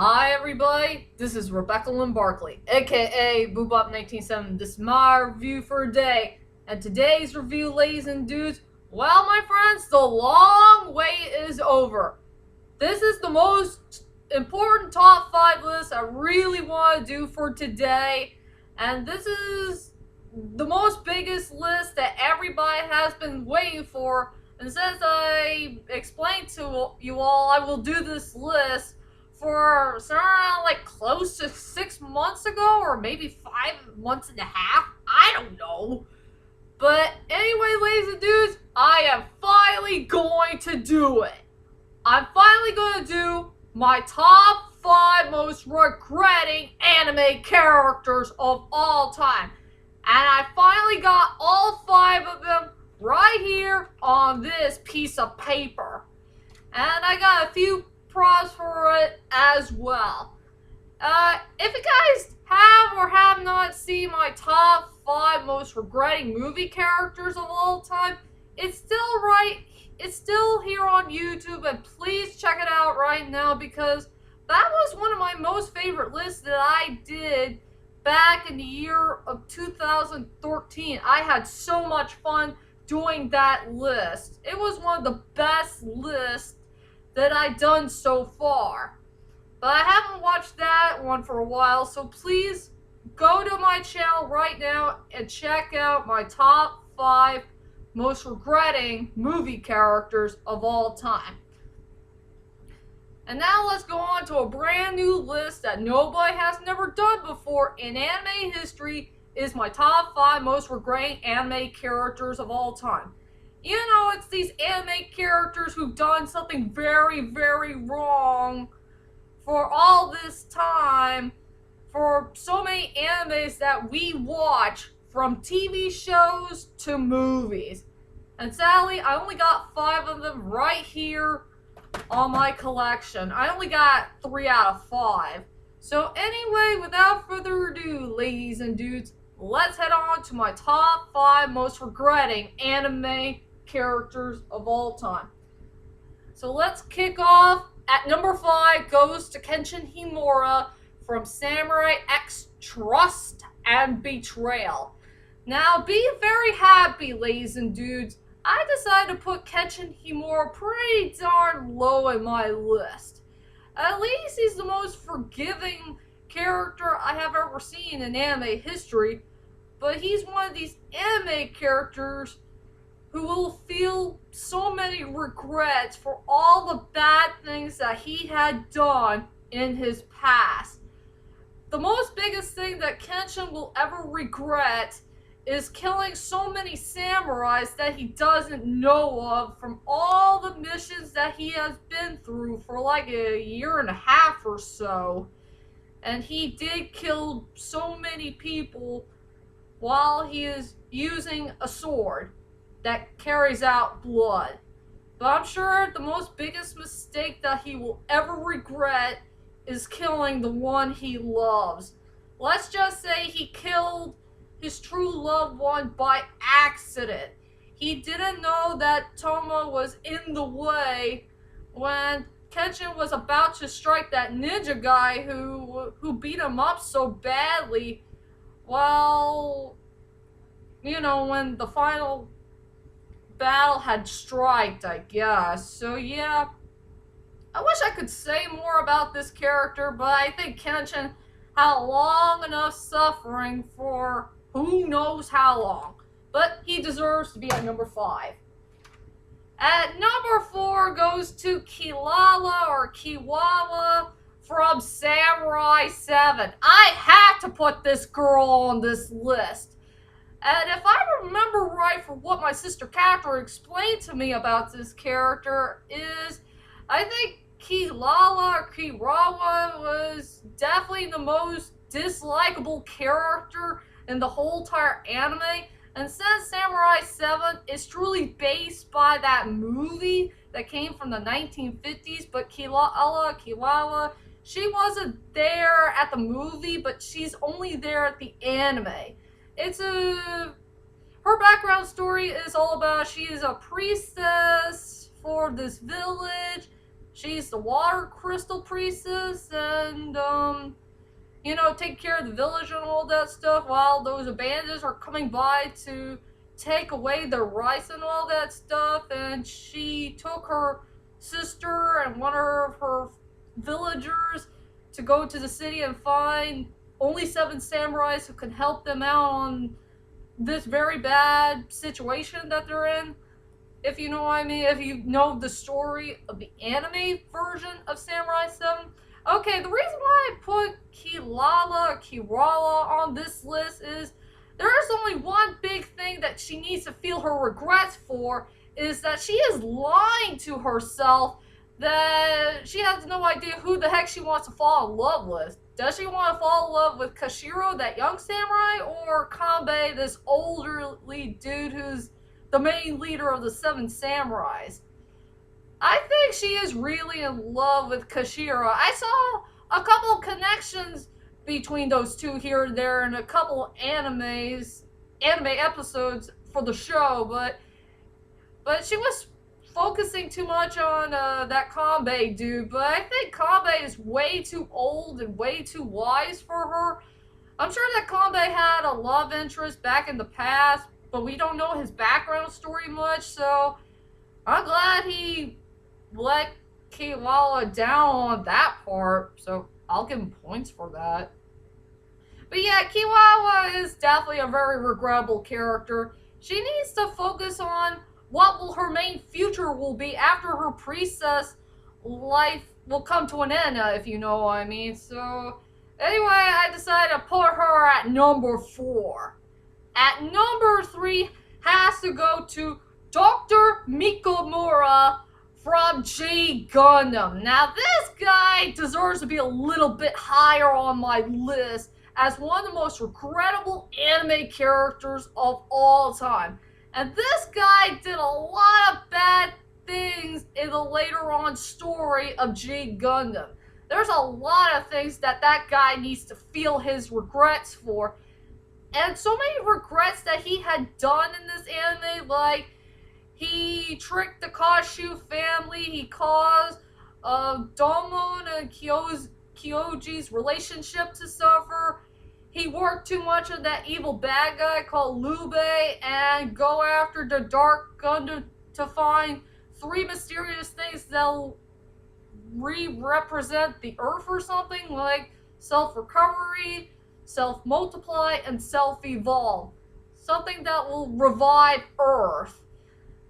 Hi everybody, this is Rebecca Lynn Barkley, aka Boobop197. This is my review for today. And today's review, ladies and dudes, well my friends, the long wait is over. This is the most important top 5 list I really want to do for today. And this is the most biggest list that everybody has been waiting for. And since I explained to you all I will do this list for around like close to 6 months ago, or maybe 5 months and a half. I don't know. But anyway, ladies and dudes, I am finally going to do it. I'm finally going to do my top 5 most regretting anime characters of all time. And I finally got all 5 of them right here on this piece of paper. And I got a few props for it as well. If you guys have or have not seen my top 5 most regretting movie characters of all time, it's still here on YouTube, and please check it out right now because that was one of my most favorite lists that I did back in the year of 2013. I had so much fun doing that list. It was one of the best lists that I've done so far. But I haven't watched that one for a while, so please go to my channel right now and check out my top 5 most regretting movie characters of all time. And now let's go on to a brand new list that nobody has never done before in anime history. Is my top 5 most regretting anime characters of all time. You know, it's these anime characters who've done something very, very wrong for all this time, for so many animes that we watch, from TV shows to movies. And sadly, I only got 5 of them right here on my collection. I only got 3 out of 5. So anyway, without further ado, ladies and dudes, let's head on to my top 5 most regretting anime characters of all time. So let's kick off. At number 5 goes to Kenshin Himura from Samurai X Trust and Betrayal. Now, be very happy, ladies and dudes. I decided to put Kenshin Himura pretty darn low in my list. At least he's the most forgiving character I have ever seen in anime history, but he's one of these anime characters who will feel so many regrets for all the bad things that he had done in his past. The most biggest thing that Kenshin will ever regret is killing so many samurais that he doesn't know of from all the missions that he has been through for like a year and a half or so. And he did kill so many people while he is using a sword that carries out blood. But I'm sure the most biggest mistake that he will ever regret is killing the one he loves. Let's just say he killed his true loved one by accident. He didn't know that Toma was in the way when Kenshin was about to strike that ninja guy who beat him up so badly. Well, you know, when the final battle had striked, I guess. So yeah, I wish I could say more about this character, but I think Kenshin had long enough suffering for who knows how long. But he deserves to be at number 5. At number 4 goes to Kilala or Kiwawa from Samurai 7. I had to put this girl on this list. And if I remember right from what my sister Catherine explained to me about this character is, I think Kilala or Kirawa was definitely the most dislikable character in the whole entire anime. And since Samurai 7 is truly based by that movie that came from the 1950s, but Kiwawa, she wasn't there at the movie, but she's only there at the anime. Her background story is all about she is a priestess for this village. she's the water crystal priestess, and take care of the village and all that stuff, while those bandits are coming by to take away their rice and all that stuff. And she took her sister and one of her villagers to go to the city and find only 7 samurais who can help them out on this very bad situation that they're in. If you know what I mean, if you know the story of the anime version of Samurai 7. Okay, the reason why I put Kirala on this list is there is only one big thing that she needs to feel her regrets for, is that she is lying to herself that she has no idea who the heck she wants to fall in love with. Does she want to fall in love with Kashiro, that young samurai, or Kanbei, this elderly dude who's the main leader of the 7 samurais? I think she is really in love with Kashiro. I saw a couple of connections between those two here and there in a couple anime episodes for the show, but she was focusing too much on that Kanbei dude. But I think Kanbei is way too old and way too wise for her. I'm sure that Kanbei had a love interest back in the past, but we don't know his background story much, so I'm glad he let Kiwala down on that part, so I'll give him points for that. But yeah, Kiwala is definitely a very regrettable character. She needs to focus on what will her main future will be after her priestess life will come to an end, if you know what I mean. So anyway, I decided to put her at number 4. At number 3 has to go to Dr. Mikamura from G Gundam. Now this guy deserves to be a little bit higher on my list as one of the most regrettable anime characters of all time. And this guy did a lot of bad things in the later on story of G Gundam. There's a lot of things that guy needs to feel his regrets for. And so many regrets that he had done in this anime, like he tricked the Kashu family, he caused Domon and Kyoji's relationship to suffer, he worked too much on that evil bad guy called Lube and go after the Dark Gundam to find 3 mysterious things that'll represent the Earth or something, like self-recovery, self-multiply, and self-evolve. Something that will revive Earth.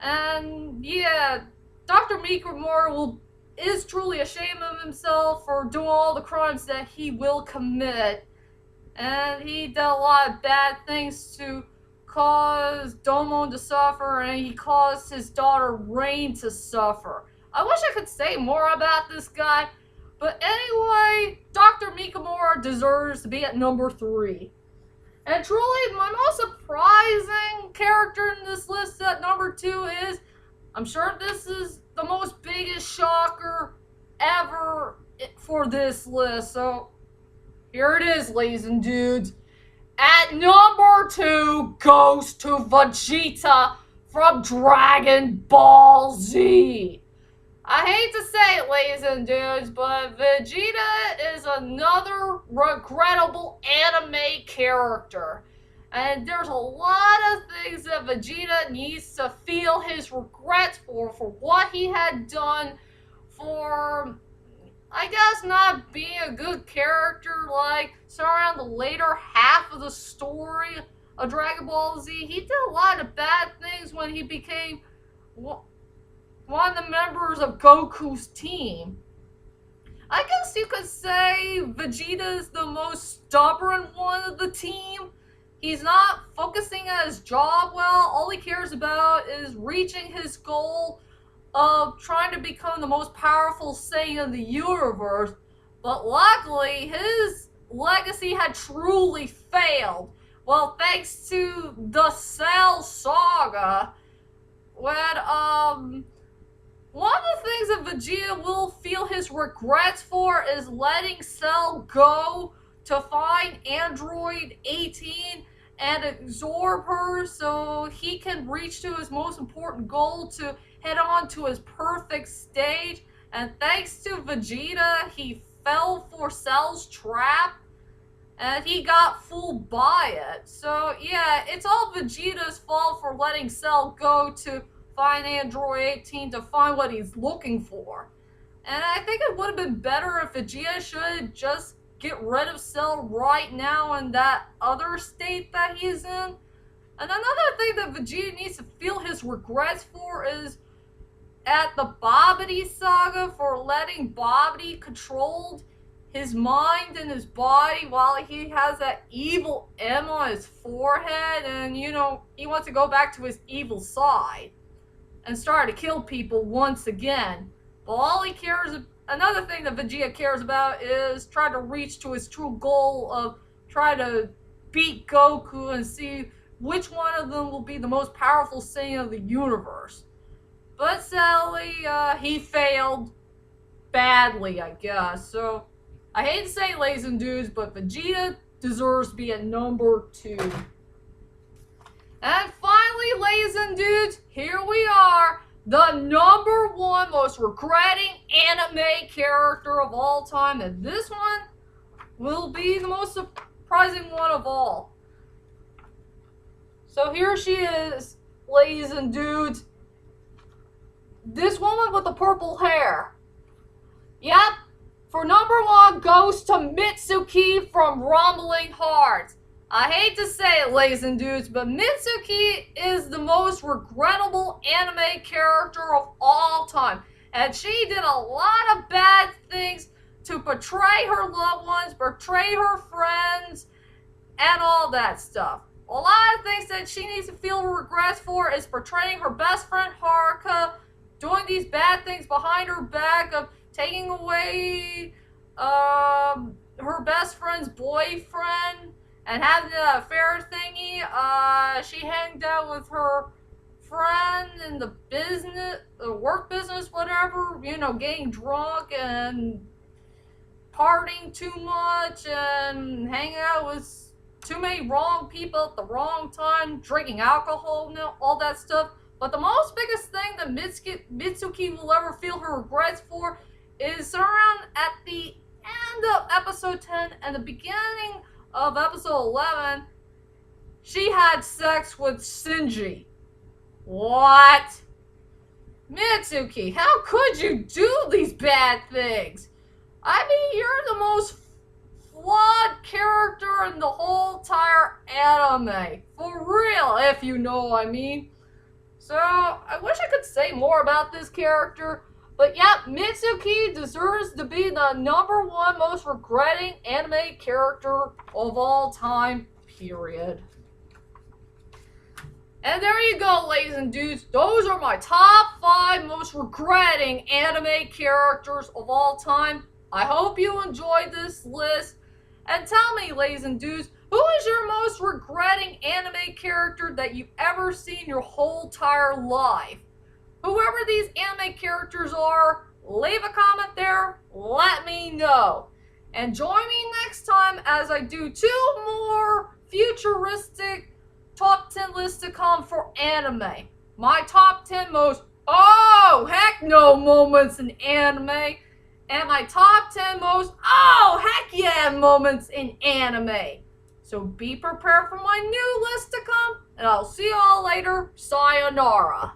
And yeah, Dr. Mikamura is truly ashamed of himself for doing all the crimes that he will commit. And he did a lot of bad things to cause Domon to suffer, and he caused his daughter Rain to suffer. I wish I could say more about this guy, but anyway, Dr. Mikamura deserves to be at number 3. And truly, my most surprising character in this list at number 2 is, I'm sure this is the most biggest shocker ever for this list, so here it is, ladies and dudes. At number 2 goes to Vegeta from Dragon Ball Z. I hate to say it, ladies and dudes, but Vegeta is another regrettable anime character. And there's a lot of things that Vegeta needs to feel his regrets for what he had done, for, I guess, not being a good character, like, so around the later half of the story of Dragon Ball Z. He did a lot of bad things when he became one of the members of Goku's team. I guess you could say Vegeta is the most stubborn one of the team. He's not focusing on his job well. All he cares about is reaching his goal of trying to become the most powerful Saiyan in the universe. But luckily, his legacy had truly failed. Well, thanks to the Cell Saga, when, one of the things that Vegeta will feel his regrets for is letting Cell go to find Android 18 and absorb her so he can reach to his most important goal, to head on to his perfect stage. and thanks to Vegeta, he fell for Cell's trap, and he got fooled by it. So yeah, it's all Vegeta's fault for letting Cell go to find Android 18 to find what he's looking for. And I think it would have been better if Vegeta should just get rid of Cell right now in that other state that he's in. And another thing that Vegeta needs to feel his regrets for is at the Babidi saga for letting Babidi control his mind and his body while he has that evil M on his forehead, and you know, he wants to go back to his evil side and start to kill people once again. But all he cares, another thing that Vegeta cares about is trying to reach to his true goal of trying to beat Goku and see which one of them will be the most powerful Saiyan of the universe. But sadly, he failed badly, I guess. So I hate to say it, ladies and dudes, but Vegeta deserves to be at number 2. And finally, ladies and dudes, here we are. The number 1 most regretting anime character of all time. And this one will be the most surprising one of all. So here she is, ladies and dudes. This woman with the purple hair. Yep. For number 1 goes to Mitsuki from Rumbling Hearts. I hate to say it, ladies and dudes, but Mitsuki is the most regrettable anime character of all time. And she did a lot of bad things to betray her loved ones, betray her friends, and all that stuff. A lot of things that she needs to feel regrets for is betraying her best friend Haruka, doing these bad things behind her back, of taking away her best friend's boyfriend and having an affair thingy. She hanged out with her friend in the business, the work business, whatever, you know, getting drunk and partying too much and hanging out with too many wrong people at the wrong time, drinking alcohol, all that stuff. But the most biggest thing that Mitsuki will ever feel her regrets for is around at the end of episode 10 and the beginning of episode 11, she had sex with Shinji. What? Mitsuki, how could you do these bad things? I mean, you're the most flawed character in the whole entire anime. For real, if you know what I mean. So, I wish I could say more about this character, but yeah, Mitsuki deserves to be the number 1 most regretting anime character of all time, period. And there you go, ladies and dudes. Those are my top 5 most regretting anime characters of all time. I hope you enjoyed this list. And tell me, ladies and dudes, who is your most regretting anime character that you've ever seen your whole entire life? Whoever these anime characters are, leave a comment there, let me know. And join me next time as I do 2 more futuristic top 10 lists to come for anime. My top 10 most, oh heck no moments in anime. And my top 10 most, oh heck yeah moments in anime. So be prepared for my new list to come, and I'll see you all later. Sayonara.